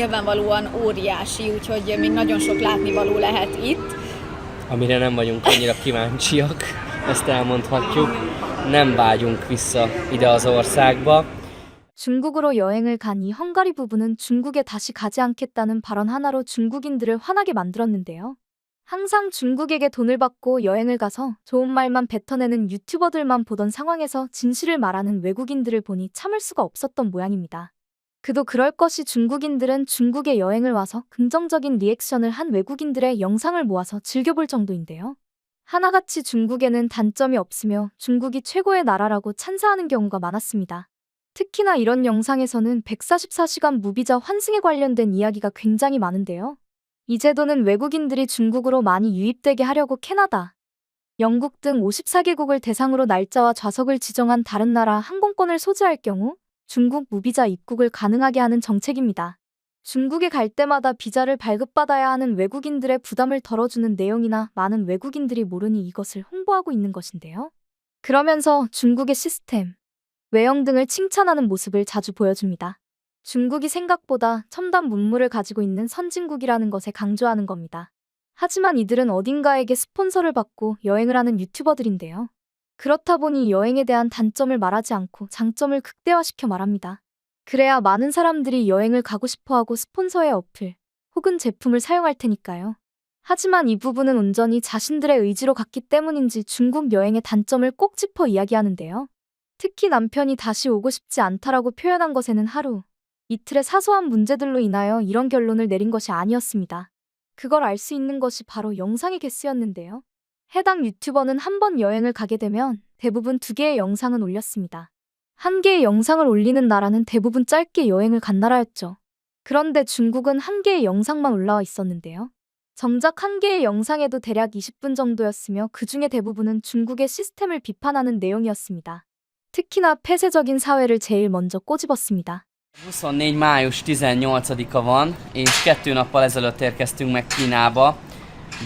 nyilvánvalóan óriási, úgyhogy még nagyon sok látnivaló lehet itt. Amire nem vagyunk annyira kíváncsiak, ezt elmondhatjuk. Nem vágyunk vissza ide az országba. 중국으로 여행을 간 이 헝가리 부부는 중국에 다시 가지 않겠다는 발언 하나로 중국인들을 화나게 만들었는데요. 항상 중국에게 돈을 받고 여행을 가서 좋은 말만 뱉어내는 유튜버들만 보던 상황에서 진실을 말하는 외국인들을 보니 참을 수가 없었던 모양입니다. 그도 그럴 것이 중국인들은 중국에 여행을 와서 긍정적인 리액션을 한 외국인들의 영상을 모아서 즐겨볼 정도인데요. 하나같이 중국에는 단점이 없으며 중국이 최고의 나라라고 찬사하는 경우가 많았습니다. 특히나 이런 영상에서는 144시간 무비자 환승에 관련된 이야기가 굉장히 많은데요. 이 제도는 외국인들이 중국으로 많이 유입되게 하려고 캐나다, 영국 등 54개국을 대상으로 날짜와 좌석을 지정한 다른 나라 항공권을 소지할 경우 중국 무비자 입국을 가능하게 하는 정책입니다. 중국에 갈 때마다 비자를 발급받아야 하는 외국인들의 부담을 덜어주는 내용이나 많은 외국인들이 모르니 이것을 홍보하고 있는 것인데요. 그러면서 중국의 시스템, 외형 등을 칭찬하는 모습을 자주 보여줍니다. 중국이 생각보다 첨단 문물을 가지고 있는 선진국이라는 것에 강조하는 겁니다. 하지만 이들은 어딘가에게 스폰서를 받고 여행을 하는 유튜버들인데요. 그렇다 보니 여행에 대한 단점을 말하지 않고 장점을 극대화시켜 말합니다. 그래야 많은 사람들이 여행을 가고 싶어하고 스폰서의 어플 혹은 제품을 사용할 테니까요. 하지만 이 부분은 온전히 자신들의 의지로 갔기 때문인지 중국 여행의 단점을 꼭 짚어 이야기하는데요. 특히 남편이 다시 오고 싶지 않다라고 표현한 것에는 하루, 이틀의 사소한 문제들로 인하여 이런 결론을 내린 것이 아니었습니다. 그걸 알 수 있는 것이 바로 영상의 개수였는데요. 해당 유튜버는 한 번 여행을 가게 되면 대부분 2개의 영상은 올렸습니다. 1개의 영상을 올리는 나라는 대부분 짧게 여행을 간 나라였죠. 그런데 중국은 1개의 영상만 올라와 있었는데요. 정작 1개의 영상에도 대략 20분 정도였으며 그 중에 대부분은 중국의 시스템을 비판하는 내용이었습니다. 특히나 폐쇄적인 사회를 제일 먼저 꼬집었습니다. 24. május 18-a van, és 2 nappal ezelőtt érkeztünk meg Kínába,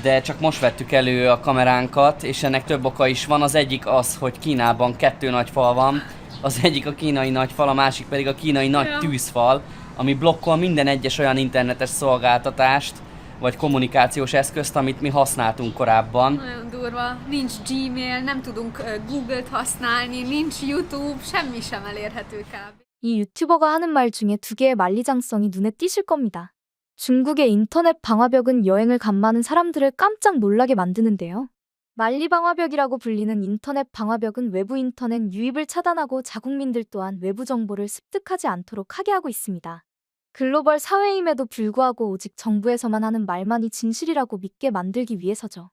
de csak most vettük elő a kameránkat, és ennek több oka is van. Az egyik az, hogy Kínában 2 nagy fal van, az egyik a kínai nagy fal, a másik pedig a kínai nagy tűzfal, ami blokkol minden egyes olyan internetes szolgáltatást, vagy kommunikációs eszközt, amit mi használtunk korábban. Nagyon durva, nincs Gmail, nem tudunk Google-t használni, nincs YouTube, semmi sem elérhető kb. 이 유튜버가 하는 말 중에 2개의 만리장성이 눈에 띄실 겁니다. 중국의 인터넷 방화벽은 여행을 간 많은 사람들을 깜짝 놀라게 만드는데요. 만리방화벽이라고 불리는 인터넷 방화벽은 외부 인터넷 유입을 차단하고 자국민들 또한 외부 정보를 습득하지 않도록 하게 하고 있습니다. 글로벌 사회임에도 불구하고 오직 정부에서만 하는 말만이 진실이라고 믿게 만들기 위해서죠.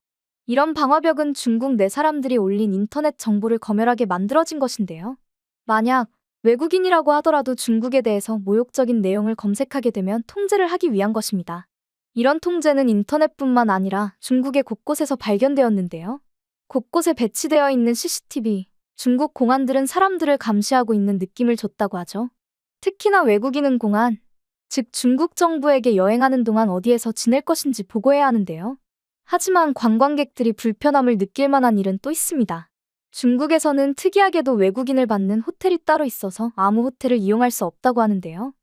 이런 방화벽은 중국 내 사람들이 올린 인터넷 정보를 검열하게 만들어진 것인데요. 만약 외국인이라고 하더라도 중국에 대해서 모욕적인 내용을 검색하게 되면 통제를 하기 위한 것입니다. 이런 통제는 인터넷뿐만 아니라 중국의 곳곳에서 발견되었는데요. 곳곳에 배치되어 있는 CCTV, 중국 공안들은 사람들을 감시하고 있는 느낌을 줬다고 하죠. 특히나 외국인은 공안, 즉 중국 정부에게 여행하는 동안 어디에서 지낼 것인지 보고해야 하는데요. 하지만 관광객들이 불편함을 느낄 만한 일은 또 있습니다. 중국에서는 특이하게도 외국인을 받는 호텔이 따로 있어서 아무 호텔을 이용할 수 없다고 하는데요.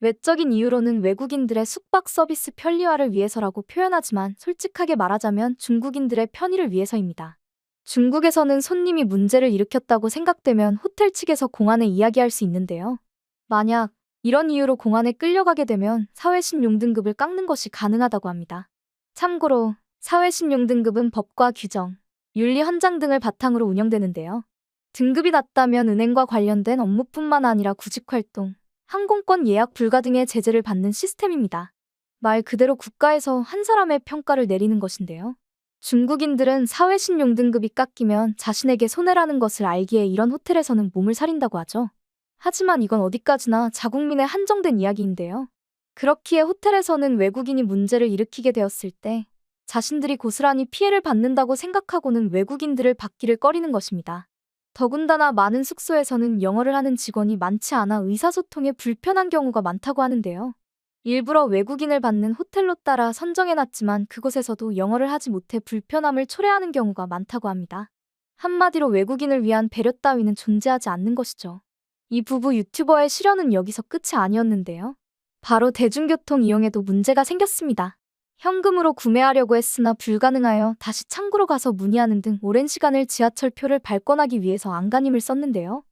외적인 이유로는 외국인들의 숙박 서비스 편리화를 위해서라고 표현하지만 솔직하게 말하자면 중국인들의 편의를 위해서입니다. 중국에서는 손님이 문제를 일으켰다고 생각되면 호텔 측에서 공안에 이야기할 수 있는데요. 만약 이런 이유로 공안에 끌려가게 되면 사회신용 등급을 깎는 것이 가능하다고 합니다. 참고로 사회신용 등급은 법과 규정, 윤리 헌장 등을 바탕으로 운영되는데요. 등급이 낮다면 은행과 관련된 업무뿐만 아니라 구직활동, 항공권 예약 불가 등의 제재를 받는 시스템입니다. 말 그대로 국가에서 한 사람의 평가를 내리는 것인데요. 중국인들은 사회신용 등급이 깎이면 자신에게 손해라는 것을 알기에 이런 호텔에서는 몸을 사린다고 하죠. 하지만 이건 어디까지나 자국민의 한정된 이야기인데요. 그렇기에 호텔에서는 외국인이 문제를 일으키게 되었을 때 자신들이 고스란히 피해를 받는다고 생각하고는 외국인들을 받기를 꺼리는 것입니다. 더군다나 많은 숙소에서는 영어를 하는 직원이 많지 않아 의사소통에 불편한 경우가 많다고 하는데요. 일부러 외국인을 받는 호텔로 따라 선정해놨지만 그곳에서도 영어를 하지 못해 불편함을 초래하는 경우가 많다고 합니다. 한마디로 외국인을 위한 배려 따위는 존재하지 않는 것이죠. 이 부부 유튜버의 시련은 여기서 끝이 아니었는데요. 바로 대중교통 이용에도 문제가 생겼습니다. 현금으로 구매하려고 했으나 불가능하여 다시 창구로 가서 문의하는 등 오랜 시간을 지하철표를 발권하기 위해서 안간힘을 썼는데요.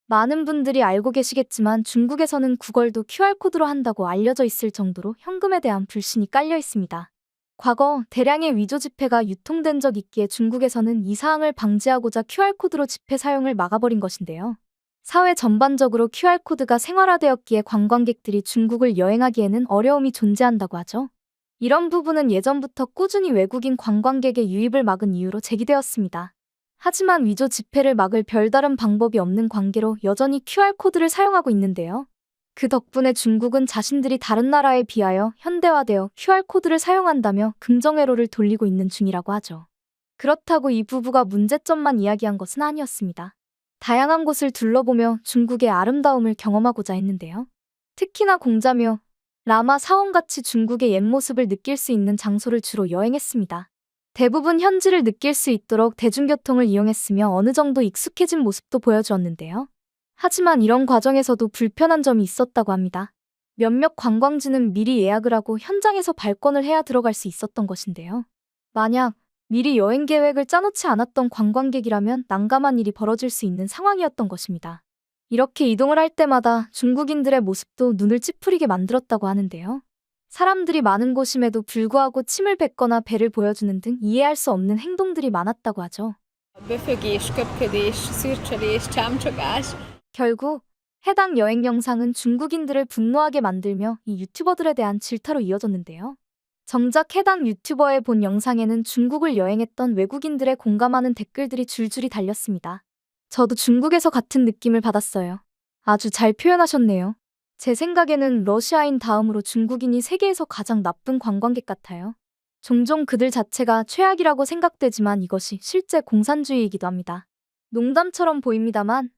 많은 분들이 알고 계시겠지만 중국에서는 구걸도 QR코드로 한다고 알려져 있을 정도로 현금에 대한 불신이 깔려 있습니다. 과거 대량의 위조 지폐가 유통된 적 있기에 중국에서는 이 사항을 방지하고자 QR코드로 지폐 사용을 막아버린 것인데요. 사회 전반적으로 QR코드가 생활화되었기에 관광객들이 중국을 여행하기에는 어려움이 존재한다고 하죠. 이런 부분은 예전부터 꾸준히 외국인 관광객의 유입을 막은 이유로 제기되었습니다. 하지만 위조 지폐를 막을 별다른 방법이 없는 관계로 여전히 QR코드를 사용하고 있는데요. 그 덕분에 중국은 자신들이 다른 나라에 비하여 현대화되어 QR코드를 사용한다며 긍정회로를 돌리고 있는 중이라고 하죠. 그렇다고 이 부부가 문제점만 이야기한 것은 아니었습니다. 다양한 곳을 둘러보며 중국의 아름다움을 경험하고자 했는데요. 특히나 공자묘, 라마 사원같이 중국의 옛 모습을 느낄 수 있는 장소를 주로 여행했습니다. 대부분 현지를 느낄 수 있도록 대중교통을 이용했으며 어느 정도 익숙해진 모습도 보여주었는데요. 하지만 이런 과정에서도 불편한 점이 있었다고 합니다. 몇몇 관광지는 미리 예약을 하고 현장에서 발권을 해야 들어갈 수 있었던 것인데요. 만약 미리 여행 계획을 짜놓지 않았던 관광객이라면 난감한 일이 벌어질 수 있는 상황이었던 것입니다. 이렇게 이동을 할 때마다 중국인들의 모습도 눈을 찌푸리게 만들었다고 하는데요. 사람들이 많은 곳임에도 불구하고 침을 뱉거나 배를 보여주는 등 이해할 수 없는 행동들이 많았다고 하죠. Befögés, köpködés, szürcselés, csámcsogás. 결국 해당 여행 영상은 중국인들을 분노하게 만들며 이 유튜버들에 대한 질타로 이어졌는데요. 정작 해당 유튜버의 본 영상에는 중국을 여행했던 외국인들의 공감하는 댓글들이 줄줄이 달렸습니다. 저도 중국에서 같은 느낌을 받았어요. 아주 잘 표현하셨네요. 제 생각에는 러시아인 다음으로 중국인이 세계에서 가장 나쁜 관광객 같아요. 종종 그들 자체가 최악이라고 생각되지만 이것이 실제 공산주의이기도 합니다. 농담처럼 보입니다만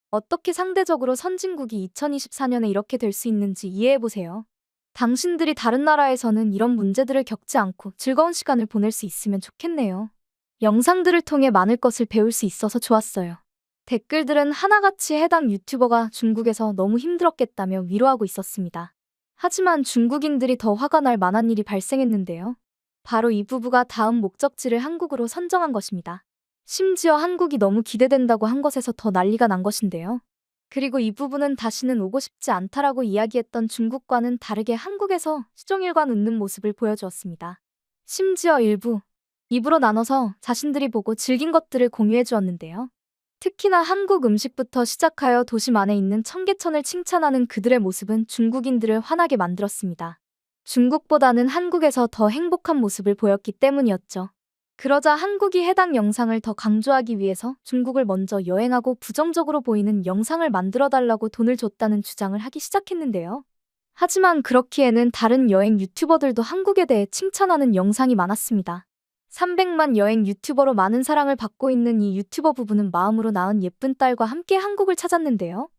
어떻게 상대적으로 선진국이 2024년에 이렇게 될 수 있는지 이해해보세요. 당신들이 다른 나라에서는 이런 문제들을 겪지 않고 즐거운 시간을 보낼 수 있으면 좋겠네요. 영상들을 통해 많은 것을 배울 수 있어서 좋았어요. 댓글들은 하나같이 해당 유튜버가 중국에서 너무 힘들었겠다며 위로하고 있었습니다. 하지만 중국인들이 더 화가 날 만한 일이 발생했는데요. 바로 이 부부가 다음 목적지를 한국으로 선정한 것입니다. 심지어 한국이 너무 기대된다고 한 것에서 더 난리가 난 것인데요. 그리고 이 부부는 다시는 오고 싶지 않다라고 이야기했던 중국과는 다르게 한국에서 시종일관 웃는 모습을 보여주었습니다. 심지어 일부, 2부로 나눠서 자신들이 보고 즐긴 것들을 공유해 주었는데요. 특히나 한국 음식부터 시작하여 도심 안에 있는 청계천을 칭찬하는 그들의 모습은 중국인들을 화나게 만들었습니다. 중국보다는 한국에서 더 행복한 모습을 보였기 때문이었죠. 그러자 한국이 해당 영상을 더 강조하기 위해서 중국을 먼저 여행하고 부정적으로 보이는 영상을 만들어달라고 돈을 줬다는 주장을 하기 시작했는데요. 하지만 그렇기에는 다른 여행 유튜버들도 한국에 대해 칭찬하는 영상이 많았습니다. 300만 여행 유튜버로 많은 사랑을 받고 있는 이 유튜버 부부는 마음으로 낳은 예쁜 딸과 함께 한국을 찾았는데요.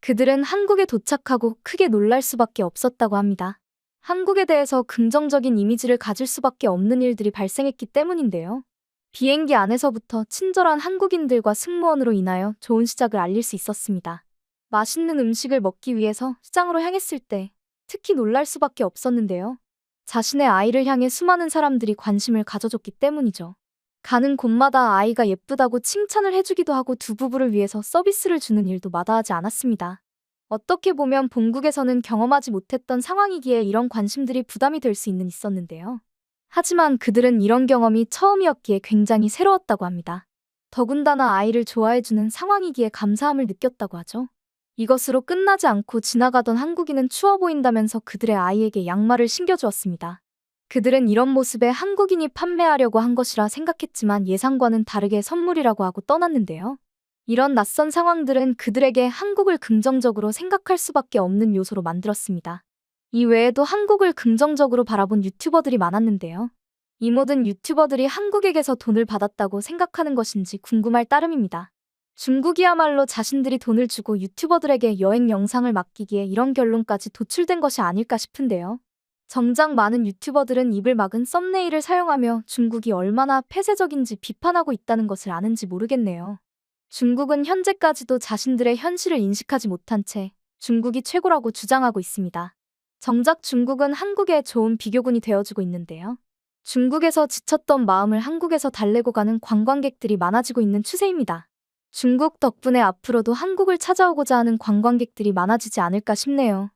그들은 한국에 도착하고 크게 놀랄 수밖에 없었다고 합니다. 한국에 대해서 긍정적인 이미지를 가질 수밖에 없는 일들이 발생했기 때문인데요. 비행기 안에서부터 친절한 한국인들과 승무원으로 인하여 좋은 시작을 알릴 수 있었습니다. 맛있는 음식을 먹기 위해서 시장으로 향했을 때 특히 놀랄 수밖에 없었는데요. 자신의 아이를 향해 수많은 사람들이 관심을 가져줬기 때문이죠. 가는 곳마다 아이가 예쁘다고 칭찬을 해주기도 하고 두 부부를 위해서 서비스를 주는 일도 마다하지 않았습니다. 어떻게 보면 본국에서는 경험하지 못했던 상황이기에 이런 관심들이 부담이 될 수 있었는데요. 하지만 그들은 이런 경험이 처음이었기에 굉장히 새로웠다고 합니다. 더군다나 아이를 좋아해주는 상황이기에 감사함을 느꼈다고 하죠. 이것으로 끝나지 않고 지나가던 한국인은 추워 보인다면서 그들의 아이에게 양말을 신겨주었습니다. 그들은 이런 모습에 한국인이 판매하려고 한 것이라 생각했지만 예상과는 다르게 선물이라고 하고 떠났는데요. 이런 낯선 상황들은 그들에게 한국을 긍정적으로 생각할 수밖에 없는 요소로 만들었습니다. 이 외에도 한국을 긍정적으로 바라본 유튜버들이 많았는데요. 이 모든 유튜버들이 한국에게서 돈을 받았다고 생각하는 것인지 궁금할 따름입니다. 중국이야말로 자신들이 돈을 주고 유튜버들에게 여행 영상을 맡기기에 이런 결론까지 도출된 것이 아닐까 싶은데요. 정작 많은 유튜버들은 입을 막은 썸네일을 사용하며 중국이 얼마나 폐쇄적인지 비판하고 있다는 것을 아는지 모르겠네요. 중국은 현재까지도 자신들의 현실을 인식하지 못한 채 중국이 최고라고 주장하고 있습니다. 정작 중국은 한국의 좋은 비교군이 되어주고 있는데요. 중국에서 지쳤던 마음을 한국에서 달래고 가는 관광객들이 많아지고 있는 추세입니다. 중국 덕분에 앞으로도 한국을 찾아오고자 하는 관광객들이 많아지지 않을까 싶네요.